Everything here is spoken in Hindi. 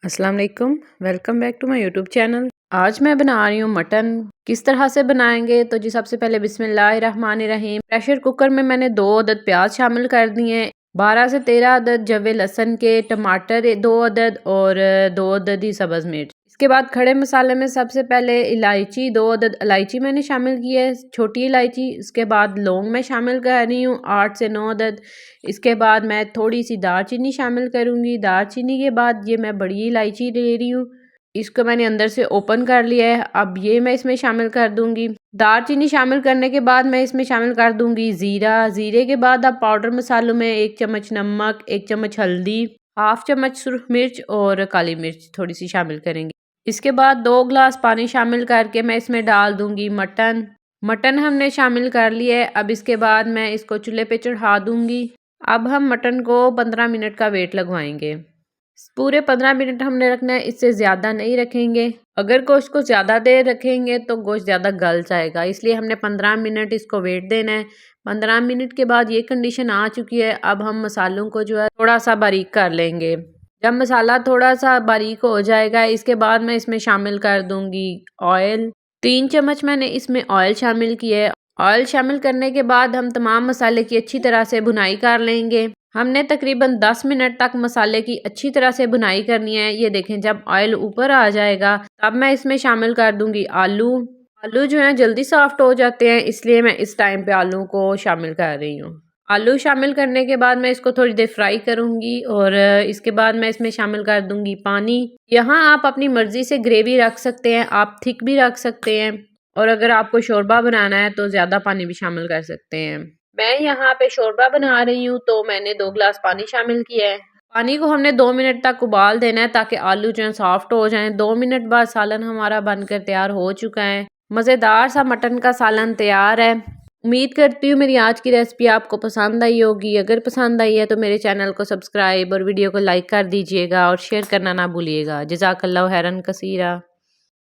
अस्सलाम वालेकुम, welcome back to my YouTube channel. आज मैं बना रही हूँ मटन। किस तरह से बनाएंगे तो जी सबसे पहले बिस्मिल्लाहिर्रहमानिर्रहीम। प्रेशर कुकर में मैंने 2 अदद प्याज शामिल कर दिए, 12 से 13 अदद जवे लहसुन के, टमाटर 2 अदद और 2 अदद ही सब्ज़ मिर्च। इसके बाद खड़े मसाले में सबसे पहले इलायची 2 अदद इलायची मैंने शामिल की है, छोटी इलायची। इसके बाद लौंग मैं शामिल कर रही हूँ 8 से 9 अदद। इसके बाद मैं थोड़ी सी दालचीनी शामिल करूँगी। दालचीनी के बाद ये मैं बड़ी इलायची ले रही हूँ, इसको मैंने अंदर से ओपन कर लिया है। अब ये मैं इसमें शामिल कर दूंगी। दालचीनी शामिल करने के बाद मैं इसमें शामिल कर दूंगी ज़ीरा। ज़ीरे के बाद अब पाउडर मसालों में 1 चम्मच नमक, 1 चम्मच हल्दी, हाफ चम्मच सुरख मिर्च और काली मिर्च थोड़ी सी शामिल करेंगे। इसके बाद 2 गिलास पानी शामिल करके मैं इसमें डाल दूंगी मटन हमने शामिल कर लिया है। अब इसके बाद मैं इसको चूल्हे पे चढ़ा दूंगी। अब हम मटन को 15 मिनट का वेट लगवाएंगे। पूरे 15 मिनट हमने रखना है, इससे ज़्यादा नहीं रखेंगे। अगर गोश्त को ज़्यादा देर रखेंगे तो गोश्त ज़्यादा गल जाएगा, इसलिए हमने 15 मिनट इसको वेट देना है। 15 मिनट के बाद ये कंडीशन आ चुकी है। अब हम मसालों को जो है थोड़ा सा बारीक कर लेंगे। जब मसाला थोड़ा सा बारीक हो जाएगा, इसके बाद मैं इसमें शामिल कर दूंगी ऑयल। 3 चम्मच मैंने इसमें ऑयल शामिल किया है। ऑयल शामिल करने के बाद हम तमाम मसाले की अच्छी तरह से भुनाई कर लेंगे। हमने तकरीबन 10 मिनट तक मसाले की अच्छी तरह से भुनाई करनी है। ये देखें, जब ऑयल ऊपर आ जाएगा तब मैं इसमें शामिल कर दूंगी आलू। आलू जो है जल्दी सॉफ्ट हो जाते हैं, इसलिए मैं इस टाइम पे आलू को शामिल कर रही हूँ। आलू शामिल करने के बाद मैं इसको थोड़ी देर फ्राई करूंगी और इसके बाद मैं इसमें शामिल कर दूंगी पानी। यहाँ आप अपनी मर्जी से ग्रेवी रख सकते हैं, आप थिक भी रख सकते हैं, और अगर आपको शोरबा बनाना है तो ज़्यादा पानी भी शामिल कर सकते हैं। मैं यहाँ पे शोरबा बना रही हूँ तो मैंने 2 गिलास पानी शामिल किया है। पानी को हमने 2 मिनट तक उबाल देना है ताकि आलू जो है सॉफ्ट हो जाएं। 2 मिनट बाद सालन हमारा बनकर तैयार हो चुका है। मज़ेदार सा मटन का सालन तैयार है। उम्मीद करती हूँ मेरी आज की रेसिपी आपको पसंद आई होगी। अगर पसंद आई है तो मेरे चैनल को सब्सक्राइब और वीडियो को लाइक कर दीजिएगा और शेयर करना ना भूलिएगा। जज़ाकल्लाहु खैरन कसीरा।